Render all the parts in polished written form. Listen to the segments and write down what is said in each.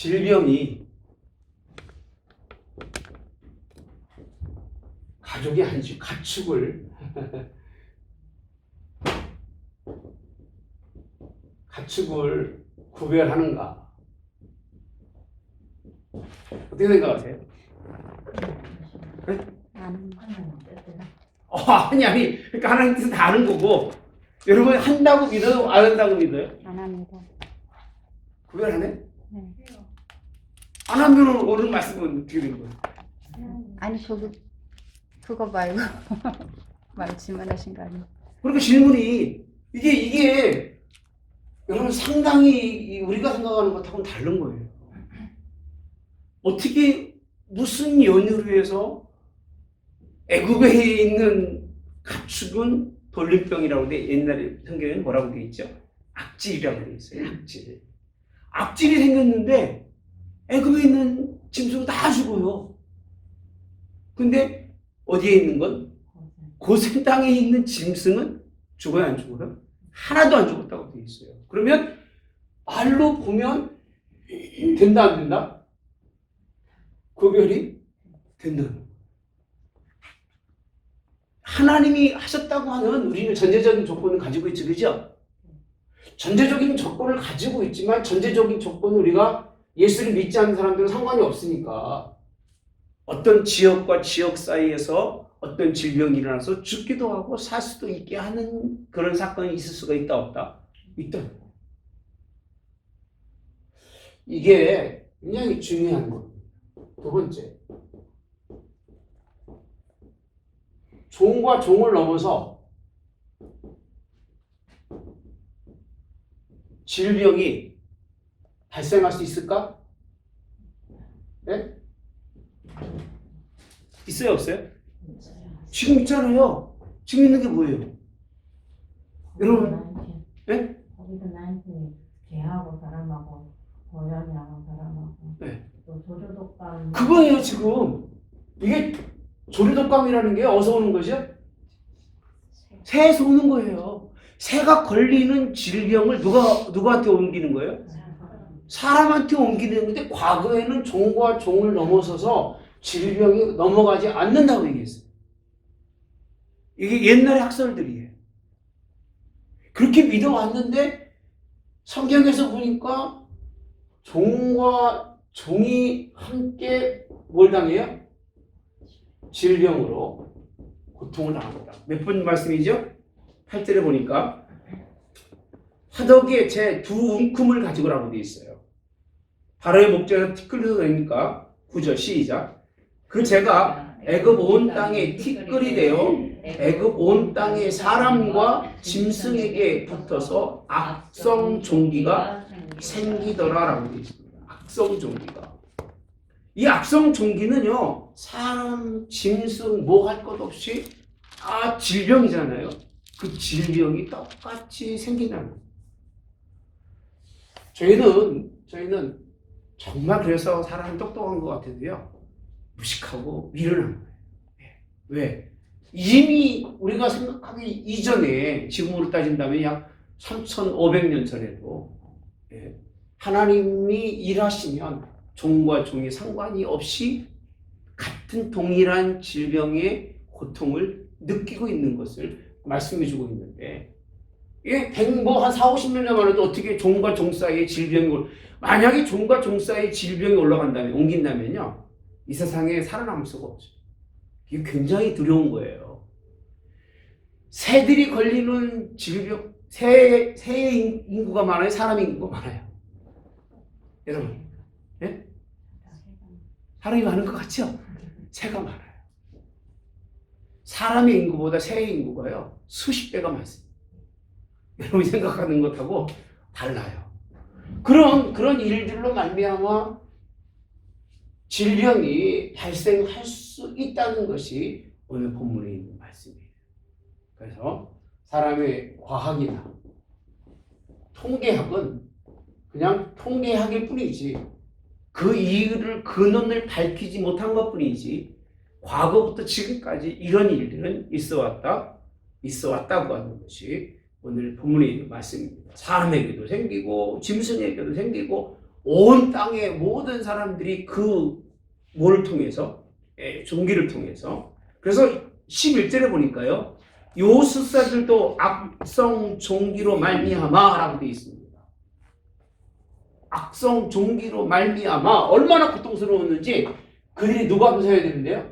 질병이 가족의 한 가축을 구별하는가? 어떻게 생각하세요? 네? 아니. 그러니까 하나님 뜻은 다 아는 거고, 여러분 한다고 믿어요? 안 한다고 믿어요? 안 합니다. 구별하네? 네. 안 하면 오늘 말씀은 어떻게 되는 거예요? 아니 그거 말고 말 질문하신 거 아니에요? 그러니까 질문이 이게 여러분 상당히 우리가 생각하는 것하고는 다른 거예요. 어떻게 무슨 연유로 해서 애굽에 있는 가축은 돌림병이라고 돼. 옛날에 성경에는 뭐라고 돼 있죠? 악질이라고 돼 있어요. 악질이 생겼는데 애굽에 있는 짐승은 다 죽어요. 근데 어디에 있는 건? 고센 땅에 있는 짐승은 죽어요, 안 죽어요? 하나도 안 죽었다고 돼 있어요. 그러면 말로 보면 된다, 안 된다? 구별이 된다. 하나님이 하셨다고 하는 우리는 전제적인 조건을 가지고 있죠, 그죠? 전제적인 조건을 가지고 있지만 전제적인 조건은 우리가 예수를 믿지 않는 사람들은 상관이 없으니까 어떤 지역과 지역 사이에서 어떤 질병이 일어나서 죽기도 하고 살 수도 있게 하는 그런 사건이 있을 수가 있다, 없다? 있다. 이게 굉장히 중요한 겁니다. 두 번째, 종과 종을 넘어서 질병이 발생할 수 있을까? 네? 있어요, 없어요? 지금 있잖아요. 지금 있는 게 뭐예요? 여러분, 네? 코비드-19 개하고 사람하고 고양이하고 사람하고 네. 또 조류독감 그거예요, 지금. 이게 조류독감이라는 게 어디서 오는 거죠? 새에서 오는 거예요. 새가 걸리는 질병을 누구한테 옮기는 거예요? 사람한테 옮기는 건데 과거에는 종과 종을 넘어서서 질병이 넘어가지 않는다고 얘기했어요. 이게 옛날의 학설들이에요. 그렇게 믿어왔는데 성경에서 보니까 종과 종이 함께 뭘 당해요? 질병으로 고통을 당합니다. 몇 번 말씀이죠? 8절에 보니까 화덕에 제 두 움큼을 가지고라고 되어 있어요. 바로의 목전에서 티끌려서 되니까 9절 시작. 그 제가 애굽 온 땅에 티끌이 되어 애굽 온 땅의 사람과 짐승에게 붙어서 악성 종기가 생기더라라고 되어 있습니다. 악성 종기가. 이 악성 종기는요, 사람, 짐승, 뭐 할 것 없이 다 질병이잖아요. 그 질병이 똑같이 생긴다는 거예요. 저희는 정말 그래서 사람이 똑똑한 것 같아도요, 무식하고 미련한 거예요. 왜? 이미 우리가 생각하기 이전에, 지금으로 따진다면 약 3,500년 전에도 하나님이 일하시면 종과 종이 상관이 없이 같은 동일한 질병의 고통을 느끼고 있는 것을 말씀해 주고 있는데, 이게 한 4, 50년 전만 해도 어떻게 종과 종 사이에 질병이 만약에 종과 종 사이에 질병이 옮긴다면요, 이 세상에 살아남을 수가 없죠. 이게 굉장히 두려운 거예요. 새들이 걸리는 질병, 새의 인구가 많아요? 사람의 인구가 많아요? 여러분, 예? 사람이 많은 것 같죠? 새가 많아요. 사람의 인구보다 새의 인구가요, 수십 배가 많습니다. 여러분이 생각하는 것하고 달라요. 그런 일들로 말미암아 질병이 발생할 수 있다는 것이 오늘 본문에 있는 말씀이에요. 그래서 사람의 과학이나 통계학은 그냥 통계학일 뿐이지 그 이유를 근원을 밝히지 못한 것뿐이지 과거부터 지금까지 이런 일들은 있어왔다고 하는 것이 오늘 본문에 있는 말씀입니다. 사람에게도 생기고 짐승에게도 생기고 온 땅의 모든 사람들이 그 뭐를 통해서 종기를 통해서 그래서 11절에 보니까요. 요술사들도 악성 종기로 말미암아라고 되어 있습니다. 악성 종기로 말미암아 얼마나 고통스러웠는지 그들이 누구 앞에 서야 되는데요?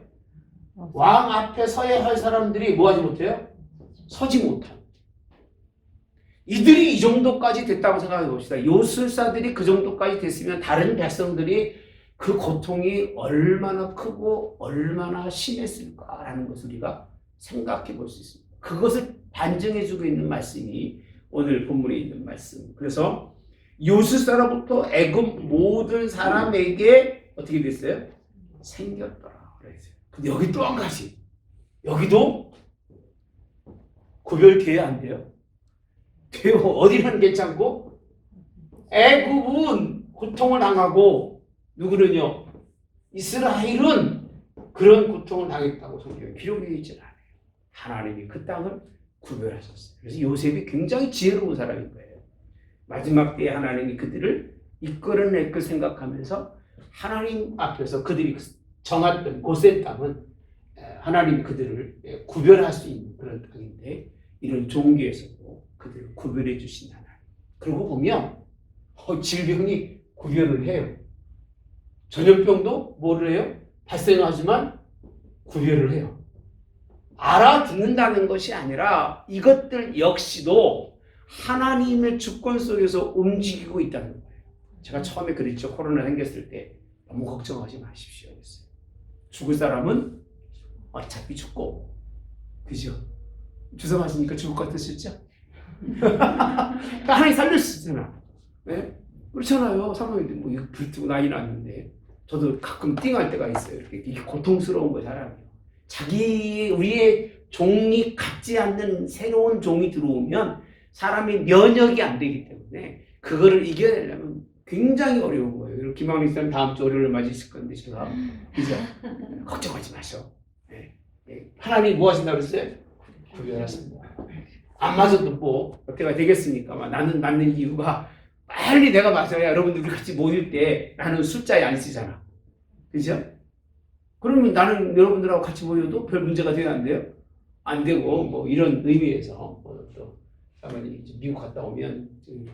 왕 앞에 서야 할 사람들이 뭐 하지 못해요? 서지 못한. 이들이 이 정도까지 됐다고 생각해 봅시다. 요술사들이 그 정도까지 됐으면 다른 백성들이 그 고통이 얼마나 크고 얼마나 심했을까라는 것을 우리가 생각해 볼 수 있습니다. 그것을 반증해 주고 있는 말씀이 오늘 본문에 있는 말씀. 그래서 요술사로부터 애굽 모든 사람에게 어떻게 됐어요? 생겼더라 그랬어요. 근데 여기 또 한 가지. 여기도 구별돼야 안 돼요. 돼요. 어디는 괜찮고 애굽은 고통을 당하고 누구는요? 이스라엘은 그런 고통을 당했다고 성경에 기록되어 있지 않아요. 하나님이 그 땅을 구별하셨어요. 그래서 요셉이 굉장히 지혜로운 사람인 거예요. 마지막 때에 하나님이 그들을 이끌어낼 걸 생각하면서 하나님 앞에서 그들이 정했던 고센 땅은 하나님이 그들을 구별할 수 있는 그런 땅인데 이런 종교에서도 그들을 구별해 주신 하나님. 그러고 보면 질병이 구별을 해요. 전염병도 뭐를 해요? 발생하지만 구별을 해요. 알아듣는다는 것이 아니라 이것들 역시도 하나님의 주권 속에서 움직이고 있다는 거예요. 제가 처음에 그랬죠. 코로나 생겼을 때 너무 걱정하지 마십시오. 그랬어요. 죽을 사람은 어차피 죽고, 그죠? 주사 맞으니까 죽을 것 같으셨죠? 하나님 살려주시잖아. 네? 그렇잖아요. 사모님들 뭐 불뜨고 난리 났는데 저도 가끔 띵할 때가 있어요. 이렇게 고통스러운 거 사람이. 우리의 종이 같지 않는 새로운 종이 들어오면 사람이 면역이 안 되기 때문에 그거를 이겨내려면 굉장히 어려운 거예요. 김학민 씨는 다음 주 월요일에 맞으실 건데 제가 그죠? 걱정하지 마셔. 네. 하나님이 뭐 하신다고 그랬어요? 구별하십니다. 안 맞아도 뭐 어때가 되겠습니까? 나는 맞는 이유가 빨리 내가 맞아야 여러분들이 같이 모일 때 나는 숫자에 안 쓰잖아. 그죠? 그러면 나는 여러분들하고 같이 모여도 별 문제가 되면 안 돼요? 안 되고 뭐 이런 의미에서 또 사모님 미국 갔다 오면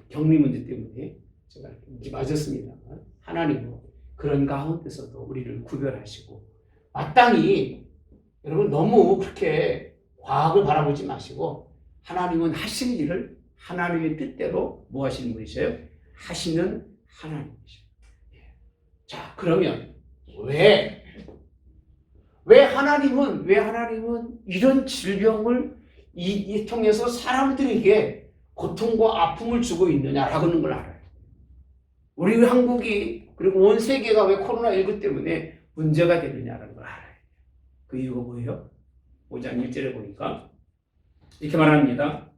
격리 문제 때문에 제가 이렇게 맞았습니다만 하나님은 그런 가운데서도 우리를 구별하시고 마땅히 여러분 너무 그렇게 과학을 바라보지 마시고 하나님은 하시는 일을 하나님의 뜻대로 뭐 하시는 분이셔요? 하시는 하나님이셔요. 자, 그러면 왜 하나님은 이런 질병을 이 통해서 사람들에게 고통과 아픔을 주고 있느냐라고 하는 걸 알아요. 우리 한국이 그리고 온 세계가 왜 코로나19 때문에 문제가 되느냐라는 걸 알아요. 그 이유가 뭐예요? 5장 1절에 보니까 이렇게 말합니다.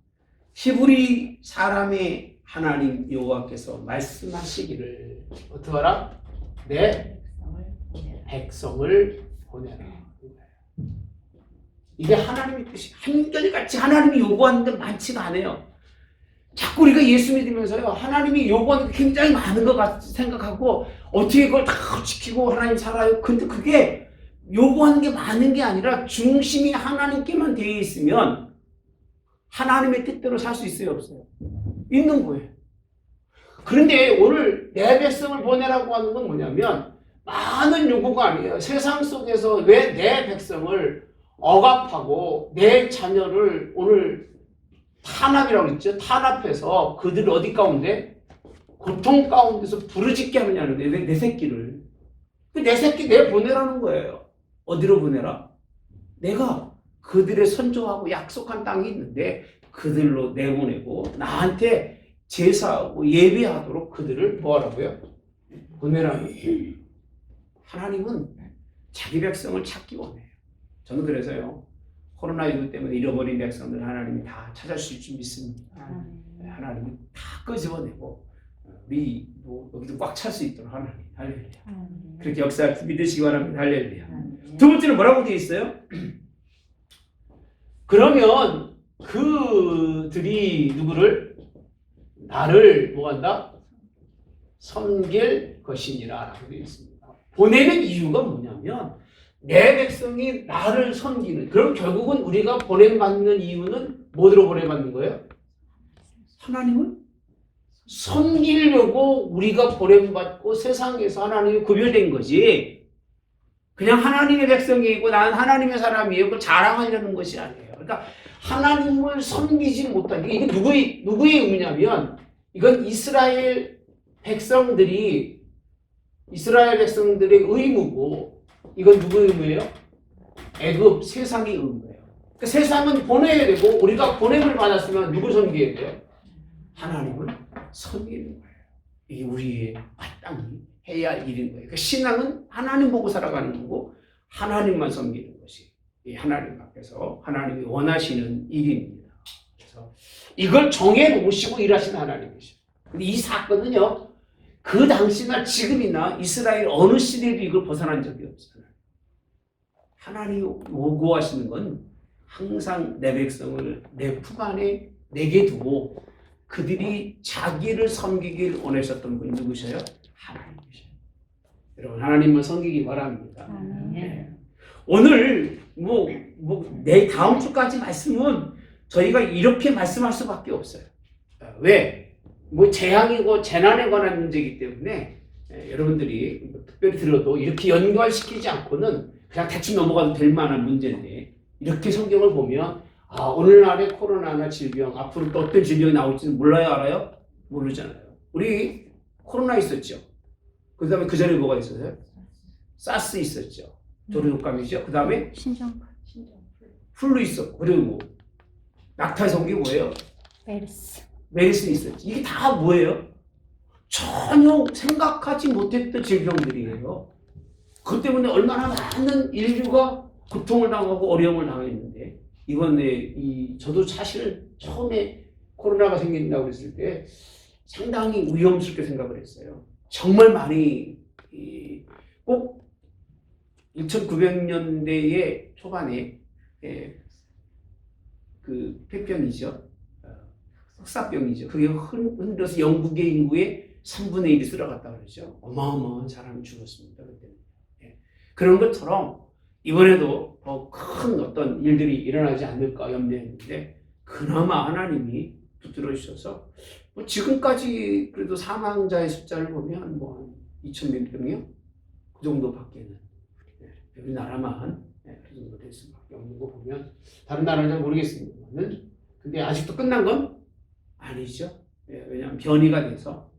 히브리 사람의 하나님 여호와께서 말씀하시기를 어떻게 하라? 내 백성을 보내라. 이게 하나님의 뜻이 한결같이 하나님이 요구하는 데 많지가 않아요. 자꾸 우리가 예수 믿으면서요 하나님이 요구하는 게 굉장히 많은 것 같이 생각하고 어떻게 그걸 다 지키고 하나님 살아요. 근데 그게 요구하는 게 많은 게 아니라 중심이 하나님께만 되어 있으면 하나님의 뜻대로 살 수 있어요, 없어요? 있는 거예요. 그런데 오늘 내 백성을 보내라고 하는 건 뭐냐면 많은 요구가 아니에요. 세상 속에서 왜 내 백성을 억압하고 내 자녀를 오늘 탄압이라고 했죠. 탄압해서 그들을 어디 가운데? 고통 가운데서 부르짖게 하느냐는 내 새끼를. 내 새끼 내 보내라는 거예요. 어디로 보내라? 내가 그들의 선조하고 약속한 땅이 있는데 그들로 내보내고 나한테 제사하고 예배하도록 그들을 뭐하라고요? 보내라는 거예요. 하나님은 자기 백성을 찾기 원해요. 저는 그래서요. 코로나19 때문에 잃어버린 백성들 하나님이 다 찾아주실 줄 믿습니다. 하나님이 다 끄집어내고 우리 뭐 여기도 꽉 찰 수 있도록 하나님 할렐루야. 그렇게 역사를 믿으시기 바랍니다. 할렐루야. 두 번째는 뭐라고 되어 있어요? 그러면 그들이 누구를? 나를 뭐 한다? 섬길 것이니라 라고 되어 있습니다. 보내는 이유가 뭐냐면 내 백성이 나를 섬기는, 그럼 결국은 우리가 보냄받는 이유는 뭐로 보냄받는 거예요? 하나님을 섬기려고 우리가 보냄받고 세상에서 하나님이 구별된 거지, 그냥 하나님의 백성이고 나는 하나님의 사람이에요 그걸 자랑하려는 것이 아니에요. 그러니까 하나님을 섬기지 못하는, 이게 누구의 의무냐면 이건 이스라엘 백성들의 의무고, 이건 누구의 의무예요? 애굽 세상의 의무예요. 그러니까 세상은 보내야 되고 우리가 보냄을 받았으면 누구 섬겨야 돼요? 하나님을 섬기는 거예요. 이게 우리의 마땅히 해야 할 일인 거예요. 그러니까 신앙은 하나님 보고 살아가는 거고 하나님만 섬기는 것이 이 하나님 앞에서 하나님이 원하시는 일입니다. 그래서 이걸 정해 놓으시고 일하시는 하나님이시죠. 근데 이 사건은요, 그 당시나 지금이나 이스라엘 어느 시대에도 이걸 벗어난 적이 없어요. 하나님이 요구하시는 건 항상 내 백성을 내 품 안에 내게 두고 그들이 자기를 섬기길 원하셨던 분이 누구셔요? 하나님이셔요. 여러분, 하나님만 섬기기 바랍니다. 네. 오늘 내 다음 주까지 말씀은 저희가 이렇게 말씀할 수밖에 없어요. 왜? 재앙이고 재난에 관한 문제이기 때문에 여러분들이 특별히 들어도 이렇게 연결시키지 않고는 그냥 대충 넘어가도 될 만한 문제인데, 이렇게 성경을 보면 오늘날의 코로나나 질병, 앞으로 또 어떤 질병이 나올지는 몰라요, 알아요? 모르잖아요. 우리 코로나 있었죠. 그 다음에 그 전에 뭐가 있었어요? 사스 있었죠. 조류독감이죠. 그 다음에 신종플루. 플루 있었고, 그리고 낙타의 성기 뭐예요? 메르스 있었지. 이게 다 뭐예요? 전혀 생각하지 못했던 질병들이에요. 그것 때문에 얼마나 많은 인류가 고통을 당하고 어려움을 당했는데, 이번에 저도 사실 처음에 코로나가 생긴다고 했을 때 상당히 위험스럽게 생각을 했어요. 정말 많이 꼭 1900년대의 초반에 그 폐병이죠. 흑사병이죠. 그게 흔들어서 영국의 인구의 3분의 1이 쓸어갔다 그러죠. 어마어마한 사람이 죽었습니다. 그때는. 그런 것처럼 이번에도 더 큰 어떤 일들이 일어나지 않을까 염려했는데, 그나마 하나님이 붙들어 주셔서 지금까지 그래도 사망자의 숫자를 보면 한 2,000몇 명이요? 그 정도밖에는, 우리나라만 그 정도 될 수밖에 없는 거 보면 다른 나라는 잘 모르겠습니다만은, 근데 아직도 끝난 건 아니죠. 왜냐하면 변이가 돼서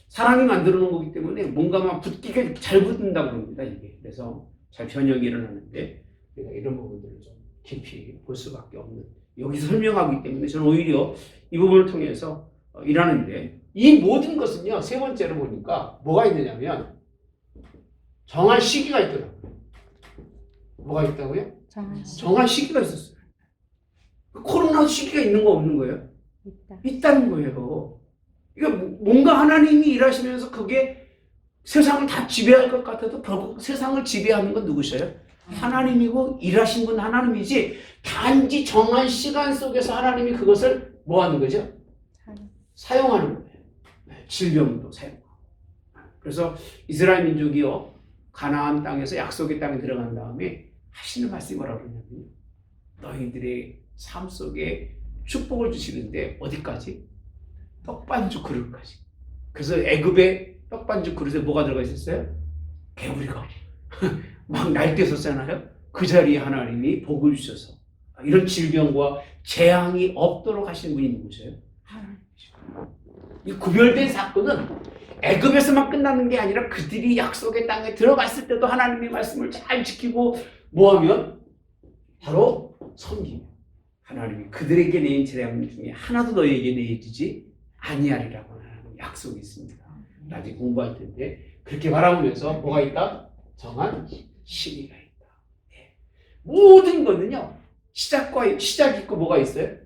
사람이 만들어 놓은 거기 때문에 뭔가만 붙기가 잘 붙는다고 합니다. 이게 그래서 잘 변형이 일어나는데, 우리가 이런 부분들을 좀 깊이 볼 수밖에 없는, 여기서 설명하기 때문에 저는 오히려 이 부분을 통해서 일하는데, 이 모든 것은요, 세 번째로 보니까 뭐가 있느냐면 정한 시기가 있더라고요. 뭐가 있다고요? 정한 시기가 있었어요. 코로나 시기가 있는 거 없는 거예요? 있다는 거예요. 그러니까 뭔가 하나님이 일하시면서 그게 세상을 다 지배할 것 같아도 결국 세상을 지배하는 건 누구셔요? 하나님이고 일하신 분 하나님이지, 단지 정한 시간 속에서 하나님이 그것을 뭐 하는 거죠? 사용하는 거예요. 질병도 사용하고. 그래서 이스라엘 민족이요, 가나안 땅에서 약속의 땅에 들어간 다음에 하시는 말씀이 뭐라고 그러냐면요, 너희들의 삶 속에 축복을 주시는데 어디까지? 떡반죽 그릇까지. 그래서 애굽의 떡반죽 그릇에 뭐가 들어가 있었어요? 개구리가 막 날뛰었었잖아요. 그 자리에 하나님이 복을 주셔서 이런 질병과 재앙이 없도록 하시는 분이 누구세요? 하나님이시고. 이 구별된 사건은 애굽에서만 끝나는 게 아니라 그들이 약속의 땅에 들어갔을 때도 하나님의 말씀을 잘 지키고 뭐하면? 바로 섬기며 하나님이 그들에게 내린 재앙 중에 하나도 너희에게 내리지 아니하리라고 하는 약속이 있습니다. 나중에 공부할 텐데, 그렇게 바라보면서 뭐가 있다? 정한 시기가 있다. 모든 거는요, 시작 있고 뭐가 있어요?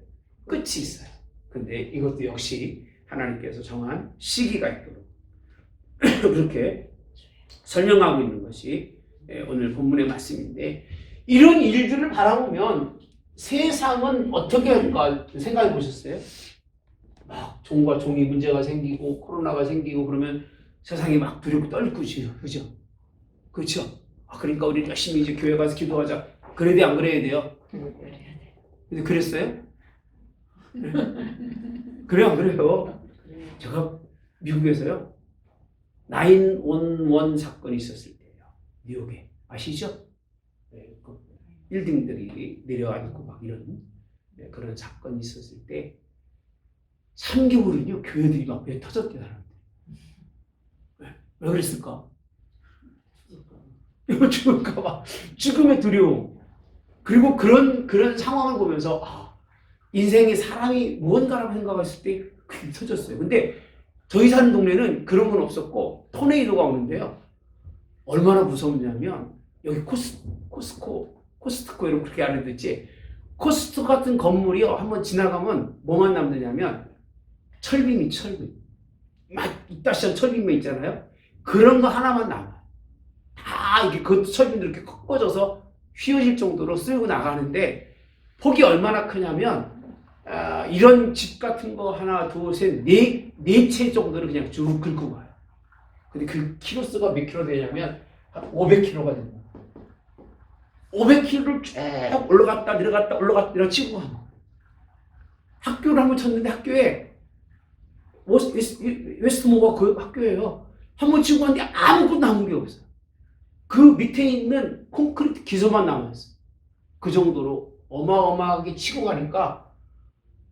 끝이 있어요. 근데 이것도 역시 하나님께서 정한 시기가 있도록 그렇게 설명하고 있는 것이 오늘 본문의 말씀인데, 이런 일들을 바라보면 세상은 어떻게 할까 생각해 보셨어요? 막 종과 종이 문제가 생기고 코로나가 생기고 그러면 세상이 막 두렵고 떨리지, 그죠? 그렇죠? 그러니까 우리 열심히 이제 교회 가서 기도하자. 그래야 돼, 안 그래야 돼요? 근데 그랬어요? 그래요, 안 그래요? 제가 미국에서요, 911 사건이 있었을 때예요. 뉴욕에. 아시죠? 네, 그 빌딩들이 내려앉고 막 이런 그런 사건이 있었을 때 3개월은요, 교회들이 막 왜 터졌대, 사람들. 왜 그랬을까? 이거 죽을까봐. 죽음의 두려움. 그리고 그런 상황을 보면서, 인생에 사람이 무언가라고 생각했을 때 그게 터졌어요. 근데 저희 사는 동네는 그런 건 없었고, 토네이도가 오는데요. 얼마나 무섭냐면, 여기 코스트코 이렇게 안 해뒀지. 코스트코 같은 건물이요. 한번 지나가면 뭐만 남느냐면, 철빙이. 막 이따시한 철빙만 있잖아요. 그런 거 하나만 남아요. 다 이게 그 철빙도 이렇게 꺾어져서 휘어질 정도로 쓸고 나가는데 폭이 얼마나 크냐면 이런 집 같은 거 하나, 둘, 셋, 네 채 정도를 그냥 쭉 긁고 가요. 근데 그 키로수가 몇 킬로 되냐면 한 500킬로가 됩니다. 500킬로를 쭉 올라갔다 내려갔다 치고 가는 거예요. 학교를 한번 쳤는데 학교에 웨스트모가 그 학교예요. 한번 치고 갔는데 아무것도 남은 게 없어요. 그 밑에 있는 콘크리트 기소만 남았어요. 그 정도로 어마어마하게 치고 가니까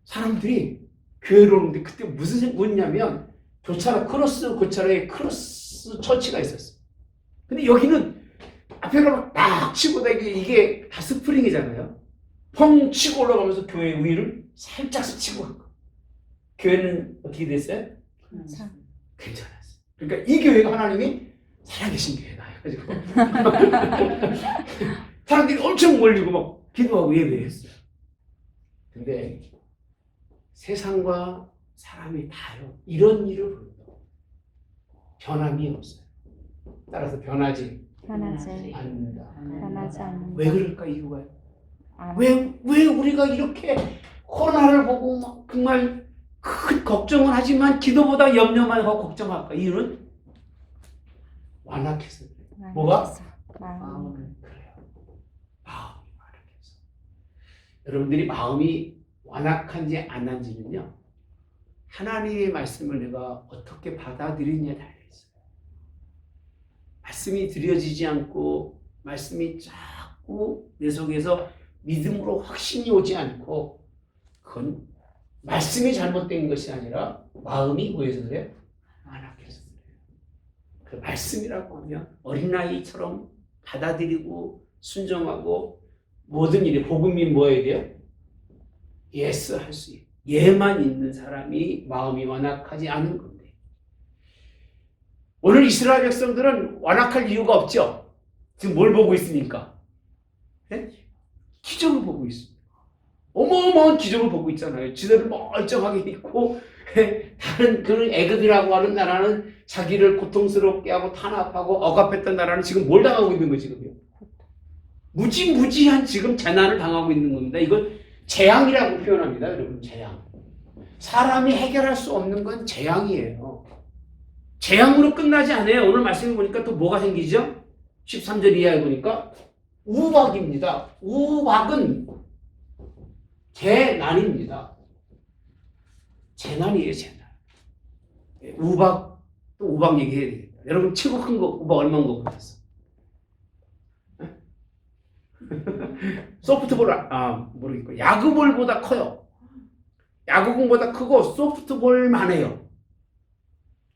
사람들이 교회로 오는데 그때 무슨 뭐냐면 고차라에 크로스 처치가 있었어요. 근데 여기는 앞에가 딱 치고 이게 다 스프링이잖아요. 펑 치고 올라가면서 교회 위를 살짝 스치고 간 거예요. 교회는 어떻게 됐어요? 괜찮았어요. 그러니까 이 교회가 하나님이 살아계신 교회다. 해가지고 사람들이 엄청 몰리고 막 기도하고 예배했어요. 근데 세상과 사람이 다요. 이런 일을 보여도 변함이 없어요. 따라서 변하지 않는다. 왜 그럴까 이유가요? 왜 우리가 이렇게 코로나를 보고 막 정말 큰 걱정은 하지만 기도보다 염려만 하고 걱정할까? 이유는 완악해서 그래요. 뭐가? 마음이 그래요. 마음이 완악해서. 여러분들이 마음이 완악한지 안 한지는요, 하나님의 말씀을 내가 어떻게 받아들이느냐에 달려있어요. 말씀이 드려지지 않고 말씀이 자꾸 내 속에서 믿음으로 확신이 오지 않고, 그건 말씀이 잘못된 것이 아니라 마음이 뭐해서 그래요? 완악해서 그래요. 그 말씀이라고 하면 어린아이처럼 받아들이고 순종하고 모든 일에 복음이 뭐 해야 돼요? 예스 할 수 있고 예만 있는 사람이 마음이 완악하지 않은 건데, 오늘 이스라엘 백성들은 완악할 이유가 없죠. 지금 뭘 보고 있습니까? 네? 기적을 보고 있습니다. 어마어마한 기적을 보고 있잖아요. 지들은 멀쩡하게 있고, 다른 그런 애굽이라고 하는 나라는 자기를 고통스럽게 하고 탄압하고 억압했던 나라는 지금 뭘 당하고 있는 거지, 지금요? 무지무지한 지금 재난을 당하고 있는 겁니다. 이걸 재앙이라고 표현합니다, 여러분. 재앙. 사람이 해결할 수 없는 건 재앙이에요. 재앙으로 끝나지 않아요. 오늘 말씀해 보니까 또 뭐가 생기죠? 13절 이하에 보니까 우박입니다. 우박은 재난입니다. 재난이에요, 재난. 우박, 또 우박 얘기해야 되겠다. 여러분, 최고 큰 거, 우박 얼마인 거 같았어? 소프트볼, 모르겠고, 야구볼보다 커요. 야구공보다 크고, 소프트볼만 해요.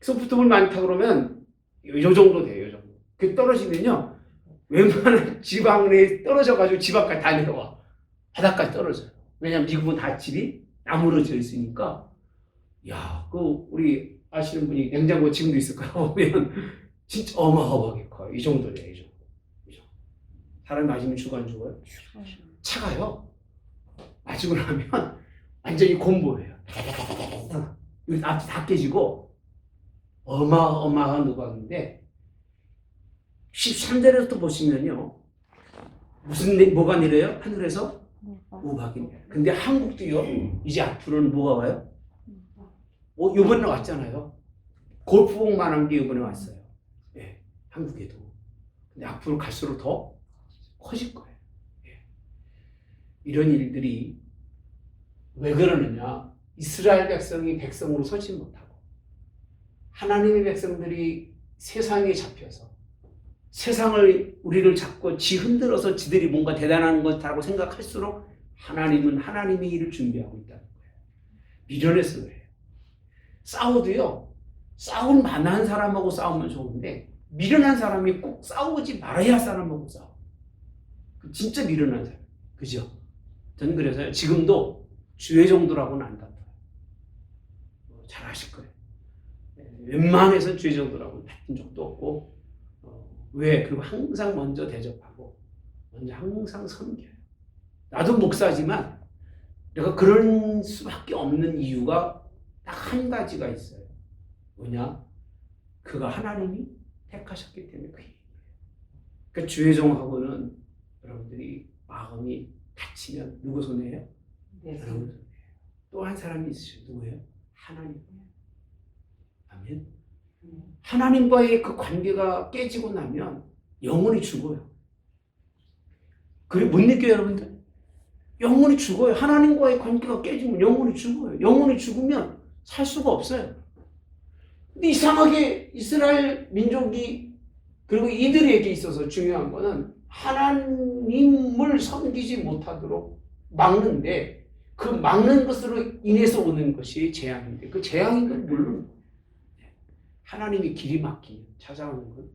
소프트볼 많다 그러면, 요 정도 돼요, 요 정도. 그 떨어지면요, 웬만한 지방 내에 떨어져가지고 집 앞까지 다 내려와. 바닥까지 떨어져요. 왜냐면 미국은 다 집이 나무로 지어 있으니까. 야, 우리 아시는 분이 냉장고 지금도 있을 거야. 보면 진짜 어마어마하게 커요. 이 정도 돼요, 이 정도. 사람이 맞으면 죽어 안 죽어요? 차가요. 맞으고 나면 완전히 곰보예요. 여기 앞이 다 깨지고 어마어마한 누각인데 13절에서 보시면요. 뭐가 내려요? 하늘에서 우박이 내려요. 근데 한국도요. 이제 앞으로는 뭐가 와요? 요번에 왔잖아요. 골프공만한 게 이번에 왔어요. 예, 한국에도. 근데 앞으로 갈수록 더 커질 거예요. 예. 이런 일들이 왜 그러느냐? 이스라엘 백성이 백성으로 서지 못하고 하나님의 백성들이 세상에 잡혀서 세상을 우리를 잡고 지 흔들어서 지들이 뭔가 대단한 것이라고 생각할수록 하나님은 하나님의 일을 준비하고 있다는 거예요. 미련해서 그래요. 싸워도요. 싸울 만한 사람하고 싸우면 좋은데 미련한 사람이 꼭 싸우지 말아야 할 사람하고 싸워. 진짜 미련한 사람. 그죠? 저는 그래서요. 지금도 주의 정도라고는 안 다퉈요. 잘 아실 거예요. 웬만해서 주의 정도라고는 다툰 적도 없고 왜? 그리고 항상 먼저 대접하고 먼저 항상 섬겨요. 나도 목사지만 내가 그럴 수밖에 없는 이유가 딱 한 가지가 있어요. 뭐냐? 그가 하나님이 택하셨기 때문에 그 얘기예요. 그러니까 주의 종하고는 여러분들이 마음이 다치면 누구 손해예요? 여러분 손해예요. 또 한 사람이 있으셔. 누구예요? 하나님. 아멘. 하나님과의 그 관계가 깨지고 나면 영혼이 죽어요. 그래 못 느껴요, 여러분들? 영혼이 죽어요. 하나님과의 관계가 깨지면 영혼이 죽어요. 영혼이 죽으면 살 수가 없어요. 근데 이상하게 이스라엘 민족이 그리고 이들에게 있어서 중요한 거는 하나님을 섬기지 못하도록 막는데 그 막는 것으로 인해서 오는 것이 재앙인데 그 재앙인 건 물론 하나님이 길이 막히면 찾아오는 건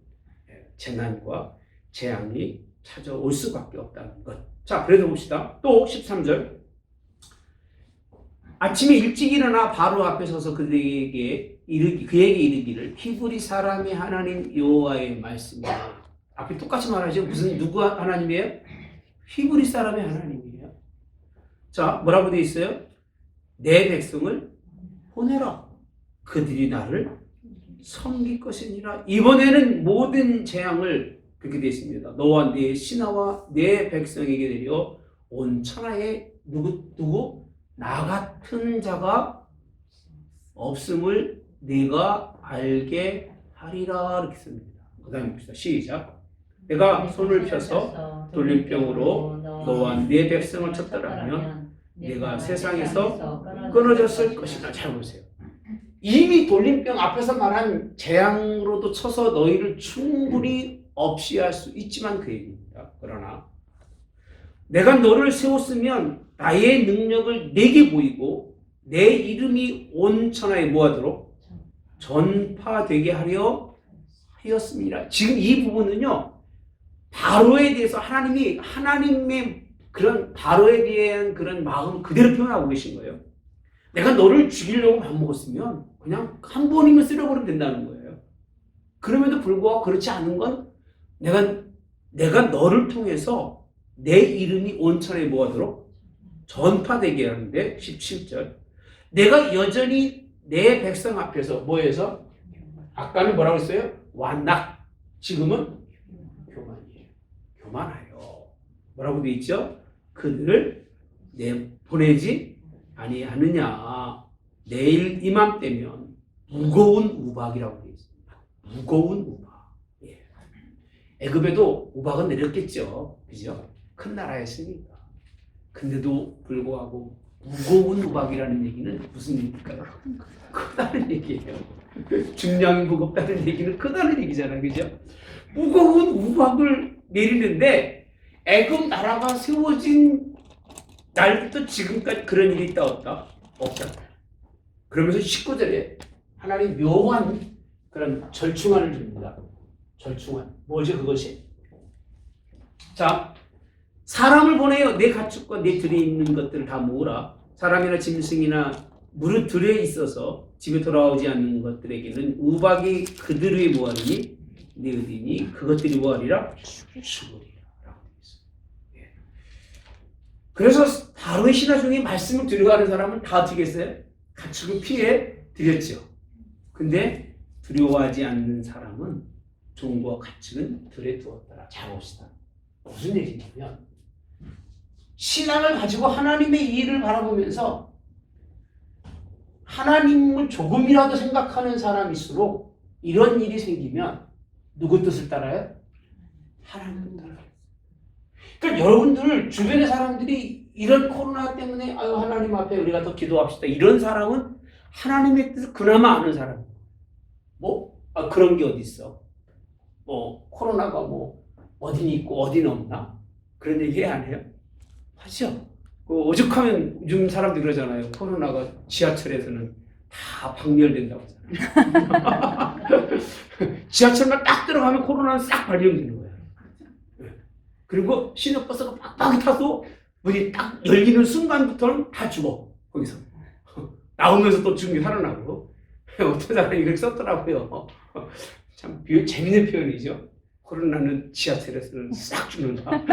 재난과 재앙이 찾아올 수밖에 없다는 것. 자, 그래서 봅시다. 또 13절. 아침에 일찍 일어나 바로 앞에 서서 그에게 이르기를 히브리 사람의 하나님 여호와의 말씀이야. 앞에 똑같이 말하죠. 무슨 누구 하나님이에요? 히브리 사람의 하나님이에요. 자, 뭐라고 되어 있어요? 내 백성을 보내라. 그들이 나를 섬길 것이니라. 이번에는 모든 재앙을 그렇게 되어 있습니다. 너와 내 신하와 내 백성에게 내려 온 천하에 누구? 나 같은 자가 없음을 네가 알게 하리라. 이렇게 씁니다. 그 다음에 봅시다. 시작. 내가 손을 펴서 돌림병으로 너와 내 백성을 쳤더라면 내가 세상에서 끊어졌을 것이다. 잘 보세요. 이미 돌림병 앞에서 말한 재앙으로도 쳐서 너희를 충분히 없이 할 수 있지만 그 얘기입니다. 그러나 내가 너를 세웠으면 나의 능력을 내게 보이고 내 이름이 온 천하에 뭐하도록 전파되게 하려 하였습니다. 지금 이 부분은요. 바로에 대해서 하나님의 그런 바로에 대한 그런 마음을 그대로 표현하고 계신 거예요. 내가 너를 죽이려고 맘먹었으면 그냥 한 번이면 쓸어버리면 된다는 거예요. 그럼에도 불구하고 그렇지 않은 건 내가 너를 통해서 내 이름이 온 천하에 뭐하도록 전파되게 하는데 17절 내가 여전히 내 백성 앞에서 뭐해서 아까는 뭐라고 했어요? 완낙. 지금은 교만이에요. 교만하여. 뭐라고 되어 있죠? 그들을 보내지 아니하느냐. 내일 이맘때면 무거운 우박이라고 되어 있습니다. 무거운 우박. 예. 애굽에도 우박은 내렸겠죠. 그죠? 큰 나라였으니까. 근데도 불구하고 무거운 우박이라는 얘기는 무슨 얘기일까요? 크다는 얘기예요. 중량이 무겁다는 얘기는 크다는 얘기잖아요. 그죠? 무거운 우박을 내리는데 애굽 나라가 세워진 날부터 지금까지 그런 일이 있다 없다? 없다. 그러면서 19절에 하나님 묘한 그런 절충안을 줍니다. 절충안. 뭐죠 그것이? 자, 사람을 보내요. 내 가축과 내 들에 있는 것들을 다 모으라. 사람이나 짐승이나 무릇 들에 있어서 집에 돌아오지 않는 것들에게는 우박이 그들의 뭐하리니? 내 의디니 그것들이 뭐하리라? 죽으리라. 라고 되어 있어요. 예. 그래서 바로의 신하 중에 말씀을 들어가는 사람은 다 어떻게 했어요? 가축을 피해 드렸죠. 근데 두려워하지 않는 사람은 종과 가축은 들에 두었더라. 잘 봅시다. 무슨 얘기냐면 신앙을 가지고 하나님의 일을 바라보면서 하나님을 조금이라도 생각하는 사람일수록 이런 일이 생기면 누구 뜻을 따라요? 하나님 따라요. 그러니까 여러분들 주변의 사람들이 이런 코로나 때문에 아유 하나님 앞에 우리가 더 기도합시다. 이런 사람은 하나님의 뜻을 그나마 아는 사람. 뭐 그런 게 어디 있어? 뭐 코로나가 뭐 어디는 있고 어디는 없나? 그런 얘기 안 해요? 하죠. 오죽하면 요즘 사람들이 그러잖아요. 코로나가 지하철에서는 다 박멸된다고 하잖아요. 지하철만 딱 들어가면 코로나는 싹 발령되는 거예요. 그리고 시내버스가 빡빡이 타서 문이 딱 열리는 순간부터는 다 죽어. 거기서. 나오면서 또 죽은 게 살아나고. 어떤 사람이 그렇게 썼더라고요. 참 재밌는 표현이죠. 코로나는 지하철에서는 싹 죽는다.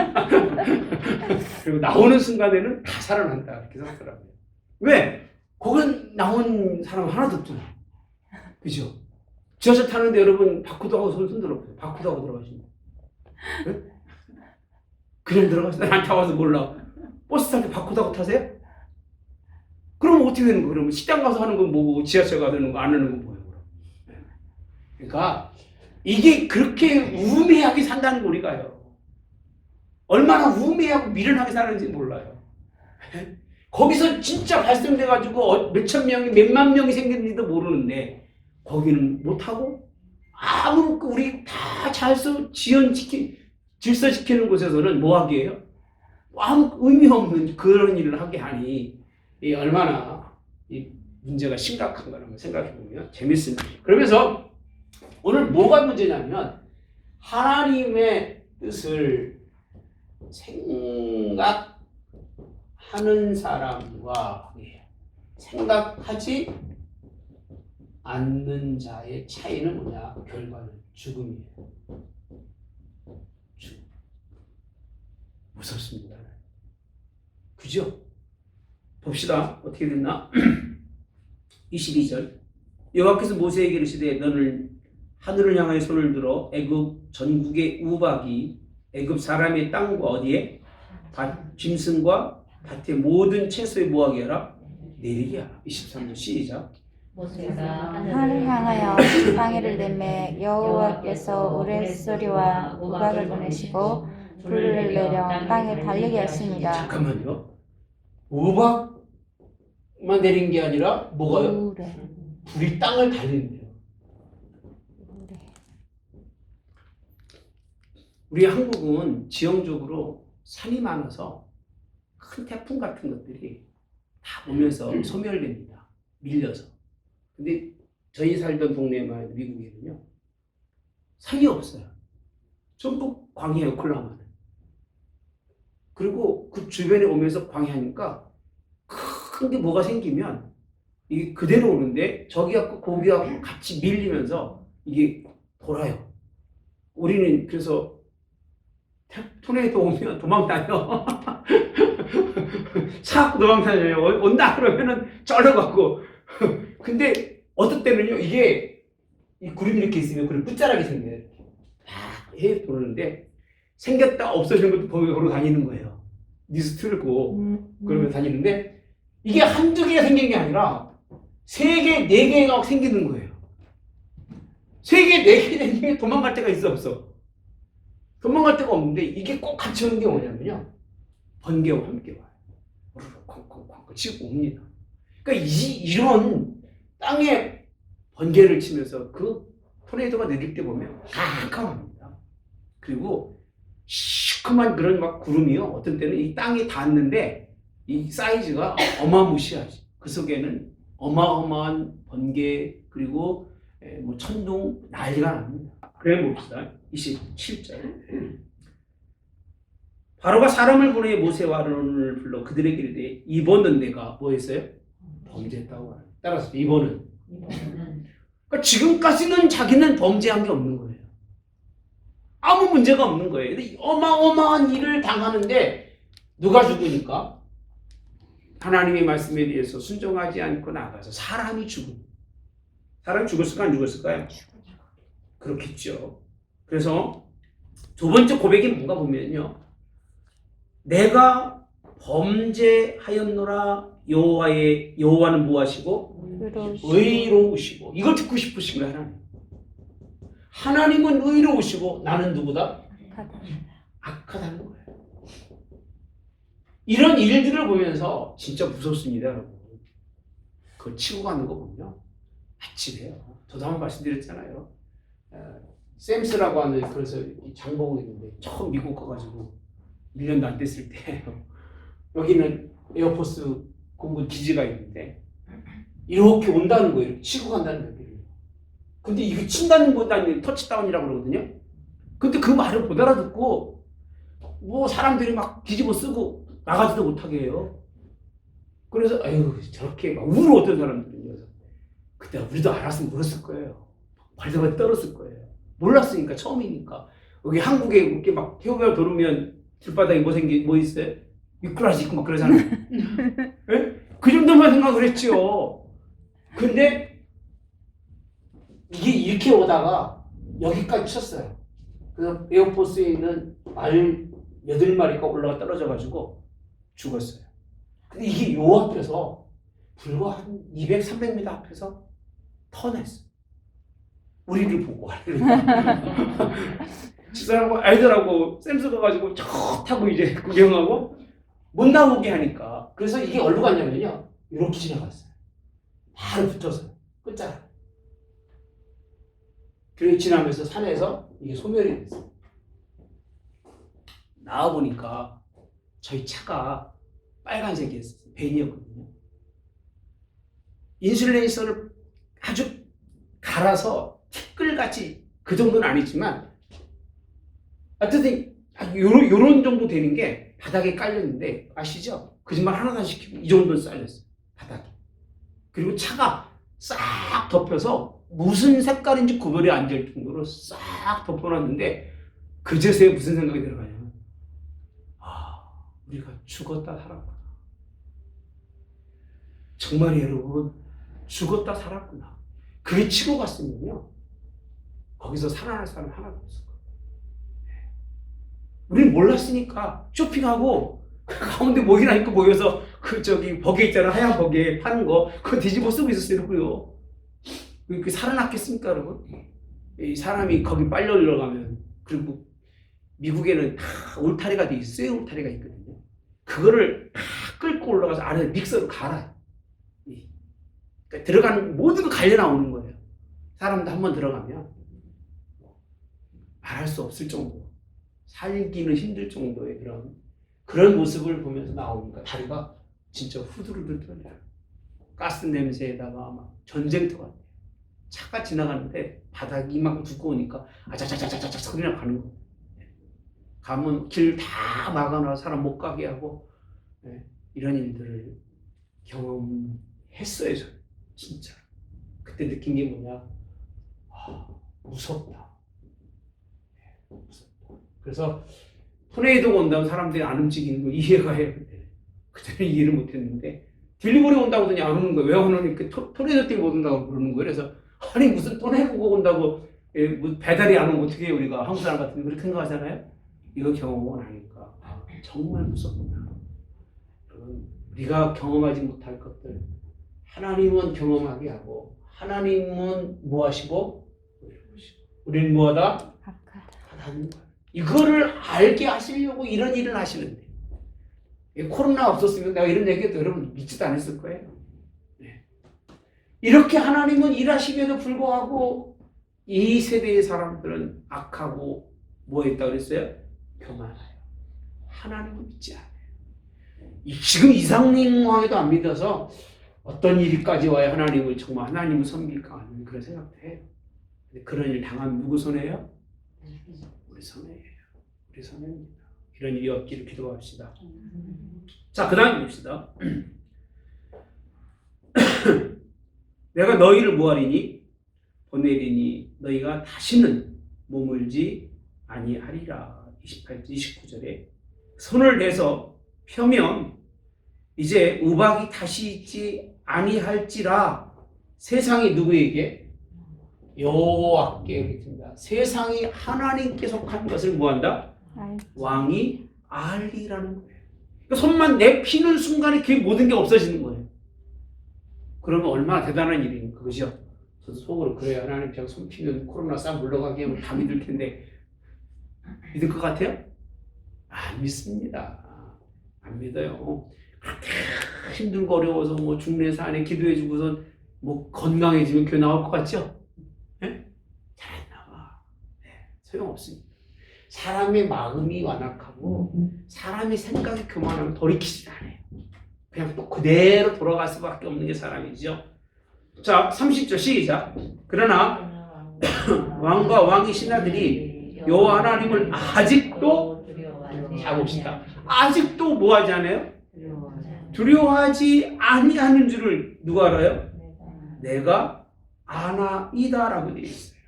그리고 나오는 순간에는 다 살아난다. 이렇게 썼더라고요. 왜? 거기 나온 사람 하나도 없잖아. 그죠? 지하철 타는데 여러분 바코드하고 손 들어보세요. 바코드하고 들어가시면. 네? 그냥 들어가시면 안 타봐서 몰라. 버스 탈 때 바코드하고 타세요? 그럼 어떻게 되는 거예요? 그러면 식당 가서 하는 건 뭐고 지하철 가서 하는 거 안 하는 건 뭐예요? 그러니까 이게 그렇게 우매하게 산다는 거 우리가요. 얼마나 우매하고 미련하게 사는지 몰라요. 거기서 진짜 발생돼가지고 몇천 명이 몇만 명이 생겼는지도 모르는데 거기는 못하고 아무 우리 다 잘서 질서 지키는 곳에서는 뭐하게 해요? 아무 의미 없는 그런 일을 하게 하니 이 얼마나 이 문제가 심각한 거라고 생각해 보면 재밌습니다. 그러면서 오늘 뭐가 문제냐면 하나님의 뜻을 생각하는 사람과 생각하지 않는 자의 차이는 뭐냐? 결과는 죽음이에요. 죽음. 무섭습니다. 그죠? 봅시다. 어떻게 됐나? 22절. 여호와께서 모세에게 이르시되 너는 하늘을 향하여 손을 들어 애굽 전국의 우박이 애굽 사람의 땅과 어디에? 짐승과 밭의 모든 채소에 뭐하게 하라? 내리게 하라. 23절 시작. 모세가 하늘을 향하여 방해를 내매 여호와께서 우레소리와 우박을 보내시고 불을 내려 땅에 달리게 하십니다. 잠깐만요. 우박만 내린 게 아니라 뭐가요? 우레. 불이 땅을 달린대요. 우리 한국은 지형적으로 산이 많아서 큰 태풍 같은 것들이 다 오면서 소멸됩니다. 밀려서. 근데 저희 살던 동네만 해도 미국에는요. 산이 없어요. 전부 광야예요. 오클라호마는. 그리고 그 주변에 오면서 광야니까 큰 게 뭐가 생기면 이게 그대로 오는데 저기하고 거기하고 같이 밀리면서 이게 돌아요. 우리는 그래서 토네이도 오면 도망다녀. 차 도망다녀요. 온다 그러면은 쩔어갖고. 근데 어떨 때는요, 이게 이 구름이 이렇게 있으면 그런 끝자락이 생겨요. 이렇게. 막 도는데 생겼다 없어지는 것도 보고 다니는 거예요. 뉴스 틀고 그러면 다니는데 이게 한두 개가 생긴 게 아니라 3개, 4개가 생기는 거예요. 3개, 4개 생기면 도망갈 데가 있어 없어? 도망갈 데가 없는데 이게 꼭 같이 오는 게 뭐냐면요. 번개와 함께 와요. 쾅쾅쾅 치고 옵니다. 그러니까 이런 땅에 번개를 치면서 그 토네이도가 내릴 때 보면 캄캄합니다. 그리고 시커먼 그런 막 구름이요. 어떤 때는 이 땅에 닿는데 이 사이즈가 어마무시하지. 그 속에는 어마어마한 번개 그리고 뭐 천둥 난리가 납니다. 그래 봅시다. 27절. 바로가 사람을 보내 모세와 아론을 불러 그들에게 이르되 이번은 내가 뭐 했어요? 범죄했다고 하는. 따라서 이번은 그러니까 지금까지는 자기는 범죄한 게 없는 거예요. 아무 문제가 없는 거예요. 근데 어마어마한 일을 당하는데 누가 죽으니까? 하나님의 말씀에 대해서 순종하지 않고 나가서 사람이 죽은. 사람이 죽었을까 안 죽었을까요? 그렇겠죠. 그래서 두 번째 고백이 뭔가 보면요. 내가 범죄하였노라. 여호와는 무엇이고 의로우시고. 이걸 듣고 싶으신 거예요. 하나님은 의로우시고 나는 누구다? 악하다는 거예요. 이런 일들을 보면서 진짜 무섭습니다, 여러분. 그걸 치고 가는 거 보면 아찔해요. 저도 한번 말씀드렸잖아요. 샘스라고 하는 그래서 장보고 있는데 처음 미국 가가지고 1년도 안 됐을 때 여기는 에어포스 공군 기지가 있는데 이렇게 온다는 거예요. 이렇게 치고 간다는 거예요. 근데 이거 친다는 것도 터치다운이라고 그러거든요. 근데 그 말을 못 알아듣고 뭐 사람들이 막 뒤집어 쓰고 나가지도 못하게 해요. 그래서 아유 저렇게 막 울어 어떤 사람들은요. 그때 우리도 알았으면 울었을 거예요. 발들발 떨었을 거예요. 몰랐으니까 처음이니까. 여기 한국에 이렇게 막 태우가 돌으면 길바닥에 뭐 있어요? 미꾸라지 있고 막 그러잖아요. 예? 그 정도만 생각을 했죠. 근데 이게 이렇게 오다가 여기까지 쳤어요. 그래서 에어포스에 있는 말 8마리가 올라가 떨어져가지고 죽었어요. 근데 이게 요 앞에서 불과 한 200, 300m 앞에서 터냈어. 우리를 보고 집사람하고 아이들하고 샘스 가가지고 저 타고 이제 구경하고 못 나오게 하니까. 그래서 이게 어디로 갔냐면요. 이렇게 지나갔어요. 바로 붙어서 끝자락. 그렇게 지나면서 산에서 이게 소멸이 됐어요. 나와보니까 저희 차가 빨간색이었어요. 벤이었거든요. 인슐레이션을 아주 갈아서 티끌같이 그 정도는 아니지만 어쨌든 요런 정도 되는 게 바닥에 깔렸는데 아시죠? 거짓말 하나도 안 시키고 이 정도는 쌓였어요. 바닥에. 그리고 차가 싹 덮여서 무슨 색깔인지 구별이 안 될 정도로 싹 덮어놨는데 그제서야 무슨 생각이 들어가냐면 우리가 죽었다 살았구나. 정말 여러분 죽었다 살았구나. 그게 치고 갔으면요 거기서 살아날 사람 하나도 없을 거예요. 우리는 몰랐으니까 쇼핑하고 가운데 모이라니까 모여서 그 버게 있잖아. 하얀 버게 파는 거 그거 뒤집어 쓰고 있었어요. 그리고요. 그 살아났겠습니까 여러분? 이 사람이 거기 빨려 들어가면 그리고 미국에는 다 울타리가 돼 있어요. 쇠 울타리가 있거든요. 그거를 다 끌고 올라가서 안에 믹서로 갈아요. 그러니까 들어가는 모든 거 갈려 나오는 거예요. 사람도 한번 들어가면 말할 수 없을 정도, 살기는 힘들 정도의 그런 모습을 보면서 나오니까 다리가 진짜 후두르르 떨려요. 가스 냄새에다가 막 전쟁터 같아요. 차가 지나가는데 바닥이 막 두꺼우니까 아자자자자자자 소리나 가는 거예요. 가면 길 다 막아놔 사람 못 가게 하고 이런 일들을 경험했어요. 저는 진짜 그때 느낀 게 뭐냐, 무섭다. 무섭다. 그래서 토네이도가 온다면 사람들이 안 움직이는 거 이해가 해요. 그때는 이해를 못했는데 딜리버리 온다고 하더니 안 오는 거예요. 왜 안 오니까 토네이도 때문에 못 온다고 그러는 거예요. 그래서 아니 무슨 토네이도가 온다고 배달이 안 오면 어떻게 해요? 우리가 한국 사람 같으면 그렇게 생각하잖아요. 이거 경험을 하니까 정말 무섭구나. 우리가 경험하지 못할 것들 하나님은 경험하게 하고 하나님은 무엇이고 우리는 뭐하다? 하다는 거예요. 이거를 알게 하시려고 이런 일을 하시는데 코로나 없었으면 내가 이런 얘기해도 여러분 믿지도 않았을 거예요. 이렇게 하나님은 일하시면서 불구하고 이 세대의 사람들은 악하고 뭐 했다 그랬어요? 교만해요. 하나님을 믿지 않아요. 지금 이상민 왕에도 안 믿어서 어떤 일까지 와야 하나님을 정말 하나님을 섬길까 하는 그런 생각도 해요. 근데 그런 일 당하면 누구 손해예요? 우리 손해예요. 우리 손해입니다. 이런 일이 없기를 기도합시다. 자, 그 다음 봅시다. 내가 너희를 뭐하리니? 보내리니 너희가 다시는 머물지 아니하리라. 28절 29절에 손을 내서 펴면 이제 우박이 다시 있지 아니할지라. 세상이 누구에게? 여호와께 있습니다. 세상이 하나님께 속한 것을 뭐한다? 왕이 알리라는 거예요. 손만 내피는 순간에 그 모든 게 없어지는 거예요. 그러면 얼마나 대단한 일인 그거죠. 저도 속으로 그래요. 하나님 제가 손 피면 코로나 싹 물러가게 하면 다 믿을 텐데 믿을 것 같아요? 안 믿습니다. 안 믿어요. 그렇게 힘들고 어려워서 뭐 중내사 안에 기도해주고서 뭐 건강해지면 교회 나올 것 같죠? 네? 잘 안 나와. 네, 소용없습니다. 사람의 마음이 완악하고 사람의 생각이 교만하면 돌이키지 않아요. 그냥 또 그대로 돌아갈 수밖에 없는 게 사람이죠. 자, 30절 시작. 그러나 왕과 왕의 신하들이 여호와 하나님을 아직도 자 봅시다. 아직도 뭐 하지 않아요? 두려워하지 아니하는 줄을 누가 알아요? 내가 아나이다라고 되어 있어요.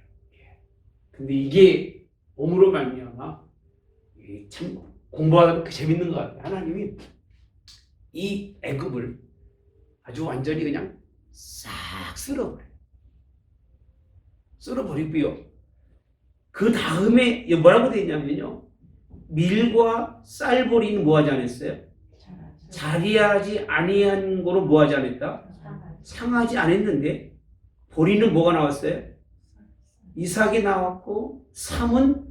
근데 이게 몸으로 말미암아 참 공부하다 재밌는 것 같아요. 하나님이 이 애굽을 아주 완전히 그냥 싹 쓸어버려요. 쓸어버리고요. 그 다음에 뭐라고 되어 있냐면요. 밀과 쌀보리는 뭐 하지 않았어요? 자리하지 아니한 거로 뭐 하지 않았다? 상하지 않았는데 보리는 뭐가 나왔어요? 이삭이 나왔고 삼은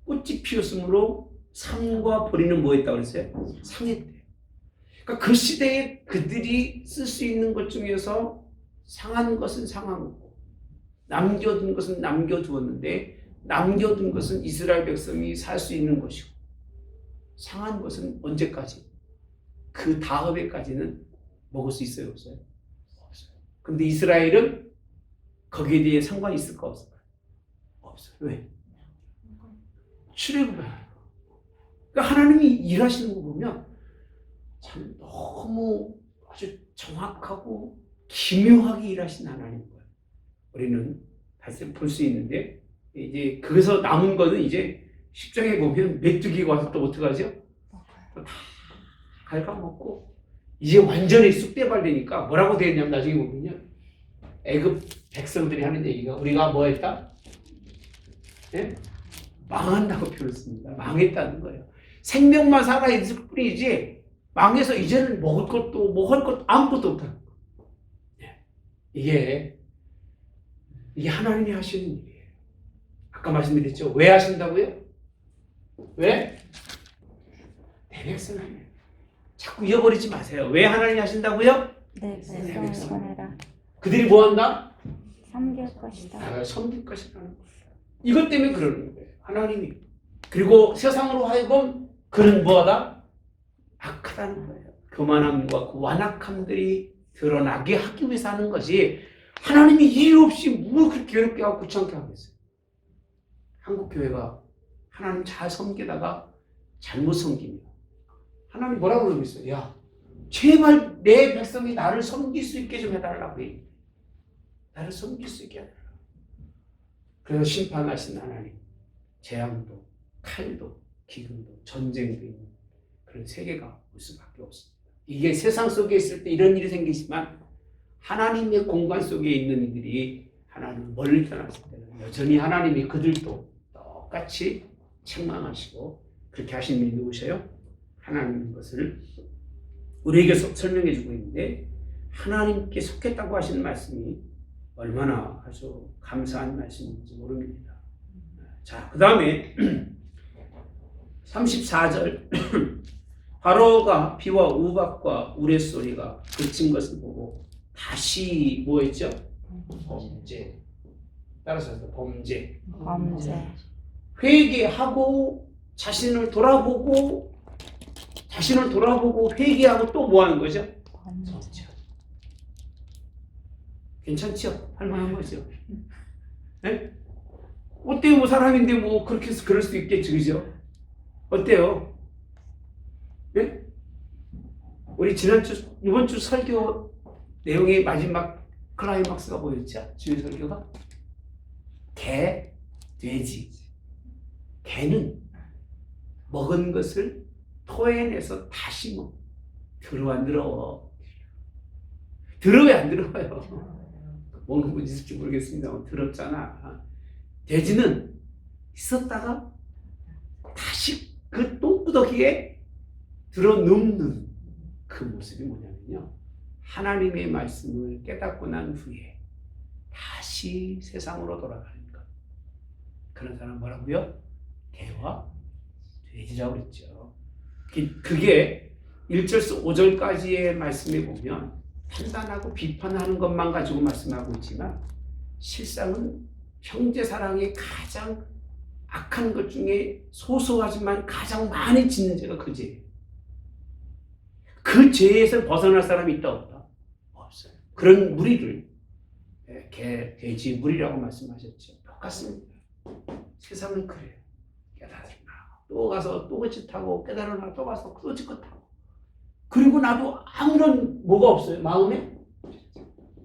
꽃이 피었으므로 삼과 보리는 뭐 했다고 그랬어요? 상했대요. 그러니까 그 시대에 그들이 쓸 수 있는 것 중에서 상한 것은 상한 거고 남겨둔 것은 남겨두었는데 남겨둔 것은 이스라엘 백성이 살 수 있는 것이고 상한 것은 언제까지? 그 다음에까지는 먹을 수 있어요? 없어요? 없어요. 근데 이스라엘은 거기에 대해 상관이 있을까 없을까? 없어요. 왜? 출애굽을 하는 거. 그러니까 하나님이 일하시는 거 보면 참 너무 아주 정확하고 기묘하게 일하신 하나님인 거예요. 우리는 다시 볼 수 있는데 이제 그래서 남은 거는 이제 10장에 보면 메뚜기가 와서 또 어떡하죠? 또 다 갉아먹고 이제 완전히 쑥대발되니까 뭐라고 되어 있냐면 나중에 보면요. 애굽 백성들이 하는 얘기가 우리가 뭐 했다? 예? 망한다고 표현을 씁니다. 망했다는 거예요. 생명만 살아있을 뿐이지 망해서 이제는 먹을 것도 뭐 할 것도 아무것도 없다는 거예요. 이게 하나님이 하시는 일이에요. 아까 말씀드렸죠. 왜 하신다고요? 왜? 내 백성이에요. 자꾸 잊어버리지 마세요. 왜 하나님이 하신다고요? 내 백성을 보내라. 그들이 뭐 한다? 섬길 것이다. 섬길 것이라는 거예요. 이것 때문에 그러는 거예요. 하나님이. 그리고 세상으로 하여금 그는 뭐하다? 악하다는 거예요. 교만함과 그 완악함들이 드러나게 하기 위해서 하는 것이 하나님이 이유 없이 뭘 그렇게 괴롭게 하고 귀찮게 하겠어요. 한국 교회가 하나님 잘 섬기다가 잘못 섬기면 하나님 뭐라고 그러고 있어요? 야, 제발 내 백성이 나를 섬길 수 있게 좀 해달라고 해. 나를 섬길 수 있게 해달라고. 그래서 심판하신 하나님, 재앙도, 칼도, 기근도, 전쟁도 있는 그런 세계가 올 수밖에 없습니다. 이게 세상 속에 있을 때 이런 일이 생기지만 하나님의 공간 속에 있는 이들이 하나님을 멀리 떠났을 때는 여전히 하나님이 그들도 똑같이 책망하시고 그렇게 하신 분이 누구셔요? 하나님인 것을 우리에게 설명해 주고 있는데 하나님께 속했다고 하시는 말씀이 얼마나 아주 감사한 말씀인지 모릅니다. 자, 그 다음에 34절 바로가 비와 우박과 우레소리가 그친 것을 보고 다시 뭐 했죠? 범죄. 따라서 범죄. 회개하고 자신을 돌아보고 회개하고 또 뭐 하는 거죠? 범죄. 괜찮죠? 할만한 거죠? 네? 어때요? 뭐 사람인데 뭐 그렇게 해서 그럴 수도 있겠죠, 그죠? 어때요? 네? 우리 이번 주 설교 내용의 마지막 클라이막스가 뭐였죠? 주일 설교가? 개, 돼지. 개는 먹은 것을 토해내서 다시 먹어. 들어 안 들어? 들어 왜 안 들어요? 먹는 분 있을지 모르겠습니다. 들었잖아. 돼지는 있었다가 다시 그 똥구더기에 드러눕는 그 모습이 뭐냐면요. 하나님의 말씀을 깨닫고 난 후에 다시 세상으로 돌아가는 것. 그런 사람 뭐라고요? 개와 돼지라고 그랬죠. 그게 1절에서 5절까지의 말씀에 보면 판단하고 비판하는 것만 가지고 말씀하고 있지만 실상은 형제 사랑의 가장 악한 것 중에 소소하지만 가장 많이 짓는 죄가 그 죄예요. 그 죄에서 벗어날 사람이 있다 없다? 없어요. 그런 무리를 개, 돼지 무리라고 말씀하셨죠. 똑같습니다. 세상은 그래요. 깨달으나 또 가서 또 그짓하고 깨달으나 또 가서 또 짓긋하고 그리고 나도 아무런 뭐가 없어요. 마음에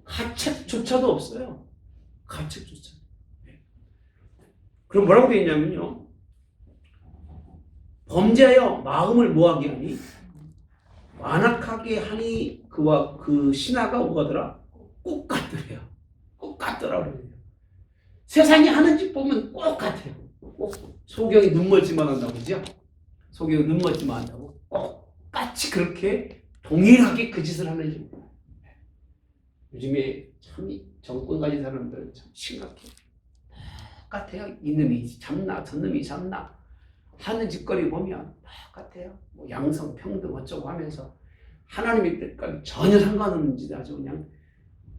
가책조차도 없어요. 가책조차. 그럼 뭐라고 되어 있냐면요. 범죄하여 마음을 뭐하게 하니? 완악하게 하니 그와 그 신하가 뭐가더라? 꼭 같더래요. 꼭 같더라 그래요. 세상이 하는 짓 보면 꼭 같아요. 꼭 소경이 눈멀지만 한다고 그러죠? 소경이 눈멀지만 한다고 똑같이 그렇게 동일하게 그 짓을 하는 줄. 요즘에 참 정권 가진 사람들은 참 심각해. 똑같아요. 이놈이 참나 저놈이 참나 하는 짓거리 보면 똑같아요. 뭐 양성 평등 어쩌고 하면서 하나님의 뜻과 전혀 상관없는 짓 아주 그냥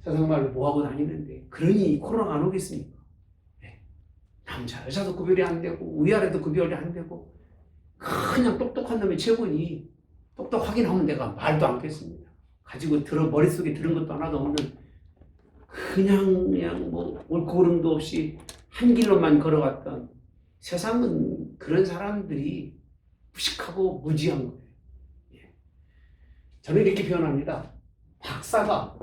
세상 말로 뭐하고 다니는데 그러니 코로나가 안 오겠습니까? 네. 남자 여자도 구별이 안 되고 위아래도 구별이 안 되고 그냥 똑똑한 놈의 최고니 똑똑하긴 하면 내가 말도 않겠습니다. 가지고 머릿속에 들은 것도 하나도 없는 그냥 뭐 옳고 그름도 없이 한 길로만 걸어갔던 세상은 그런 사람들이 무식하고 무지한 거예요. 예. 저는 이렇게 표현합니다. 박사가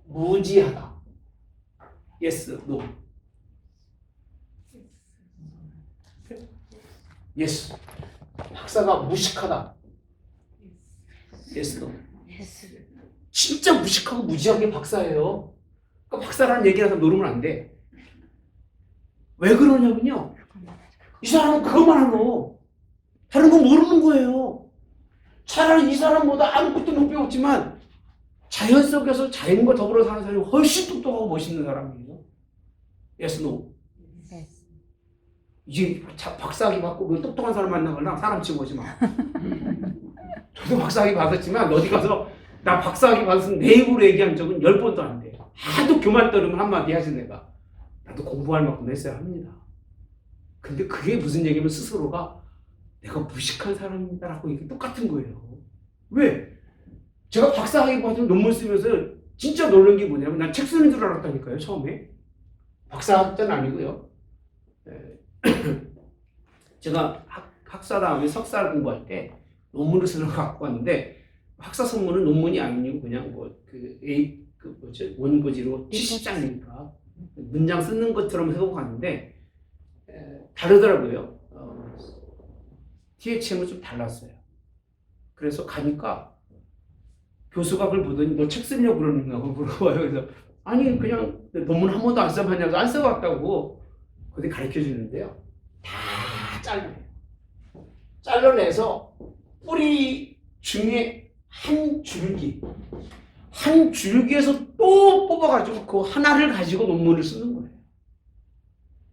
무지하다. Yes, no. Yes. 박사가 무식하다. Yes, no. 진짜 무식하고 무지한 게 박사예요. 그러니까 박사라는 얘기라서 노르면 안 돼. 왜 그러냐면요. 이 사람은 그것만 하노. 다른 건 모르는 거예요. 차라리 이 사람보다 아무것도 못 배웠지만 자연 속에서 자연과 더불어 사는 사람이 훨씬 똑똑하고 멋있는 사람이에요. Yes, no. 이제 박사학위 받고 그 똑똑한 사람 만나거나 사람 치고 오지 마. 저도 박사학위 받았지만 어디 가서 나 박사학위 받았으면 내 입으로 얘기한 적은 10번도 안 돼. 하도 교만 떨으면 한마디 하지 내가. 나도 공부할 만큼 했어야 합니다. 근데 그게 무슨 얘기면 스스로가 내가 무식한 사람이다라고 이게 똑같은 거예요. 왜? 제가 박사학위 받은 논문 쓰면서 진짜 놀란 게 뭐냐면 난 책 쓰는 줄 알았다니까요. 처음에. 박사학자는 아니고요. 제가 학사 다음에 석사를 공부할 때 논문을 쓰려고 갖고 왔는데 학사 선문은 논문이 아니고 그냥 원고지로 70장이니까 문장 쓰는 것처럼 해보고 갔는데 다르더라고요. THM은 좀 달랐어요. 그래서 가니까 교수가 그걸 보더니 너 책 쓰려고 그러는가 물어봐요. 그래서 아니 그냥 논문 한 번도 안 써봤냐고 안 써봤다고 그때 가르쳐 주는데요. 다 잘라요. 잘라내서 뿌리 중에 한 줄기에서 또 뽑아가지고 그 하나를 가지고 논문을 쓰는 거예요.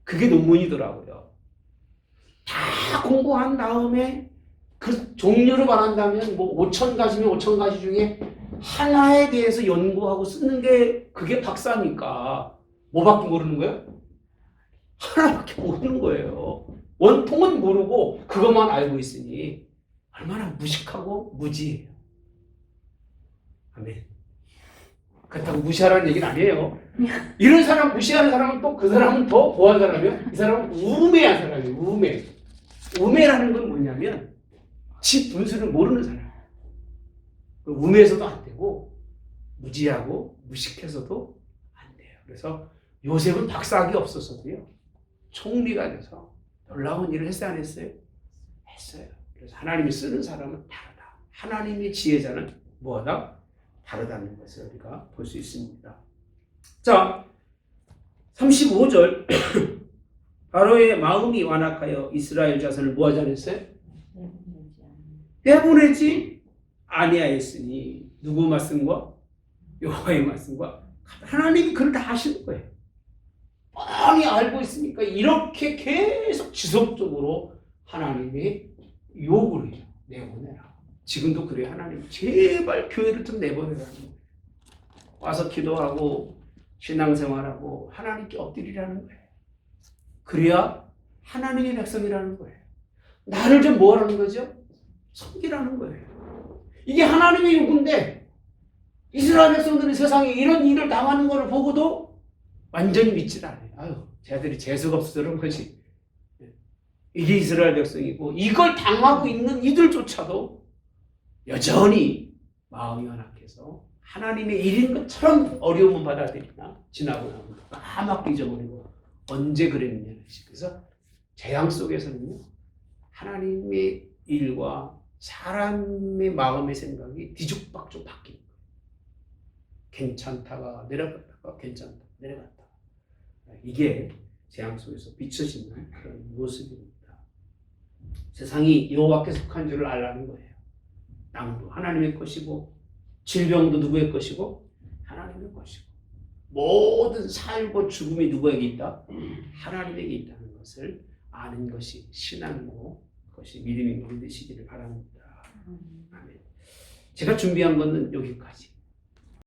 그게 논문이더라고요. 다 공부한 다음에 그 종류를 말한다면 뭐 5,000가지면 5,000가지 중에 하나에 대해서 연구하고 쓰는 게 그게 박사니까 뭐밖에 모르는 거예요? 하나밖에 모르는 거예요. 원통은 모르고 그것만 알고 있으니 얼마나 무식하고 무지해요. 아멘. 그렇다고 무시하라는 얘기는 아니에요. 이런 사람 무시하는 사람은 또 그 사람은 더 뭐한 사람이요? 이 사람은 우매한 사람이에요. 우매. 우매라는 건 뭐냐면 지 분수를 모르는 사람. 우매해서도 안 되고 무지하고 무식해서도 안 돼요. 그래서 요셉은 박사학위 없었어도요. 총리가 돼서 놀라운 일을 했어요, 안 했어요? 했어요. 그래서 하나님이 쓰는 사람은 다르다. 하나님의 지혜자는 뭐하다? 다르다는 것을 우리가 볼 수 있습니다. 자, 35절 바로의 마음이 완악하여 이스라엘 자손을 뭐하지 않았어요? 내보내지 아니하였으니 누구 말씀과 여호와의 말씀과 하나님이 그걸 다 하시는 거예요. 뻔히 알고 있으니까 이렇게 계속 지속적으로 하나님이 요구를 해요. 내보내라. 지금도 그래요. 하나님 제발 교회를 좀 내보내라는 거예요. 와서 기도하고 신앙생활하고 하나님께 엎드리라는 거예요. 그래야 하나님의 백성이라는 거예요. 나를 좀 뭐라는 거죠? 섬기라는 거예요. 이게 하나님의 요구인데 이스라엘 백성들이 세상에 이런 일을 당하는 것을 보고도 완전히 믿질 않아요. 아유, 쟤들이 재수가 없어서 그런 거지. 이게 이스라엘 백성이고 이걸 당하고 있는 이들조차도 여전히 마음이 완악해서 하나님의 일인 것처럼 어려움을 받아들이나 지나고 나면 까맣게 잊어버리고 언제 그랬느냐. 그래서 재앙 속에서는요, 하나님의 일과 사람의 마음의 생각이 뒤죽박죽 바뀌는 거예요. 괜찮다가 내려갔다가 괜찮다가 내려갔다가. 이게 재앙 속에서 비춰지는 그런 모습입니다. 세상이 여호와께 속한 줄을 알라는 거예요. 땅도 하나님의 것이고 질병도 누구의 것이고 하나님의 것이고 모든 살고 죽음이 누구에게 있다? 하나님에게 있다는 것을 아는 것이 신앙이고 그것이 믿음이 되시기를 바랍니다. 아멘. 제가 준비한 것은 여기까지.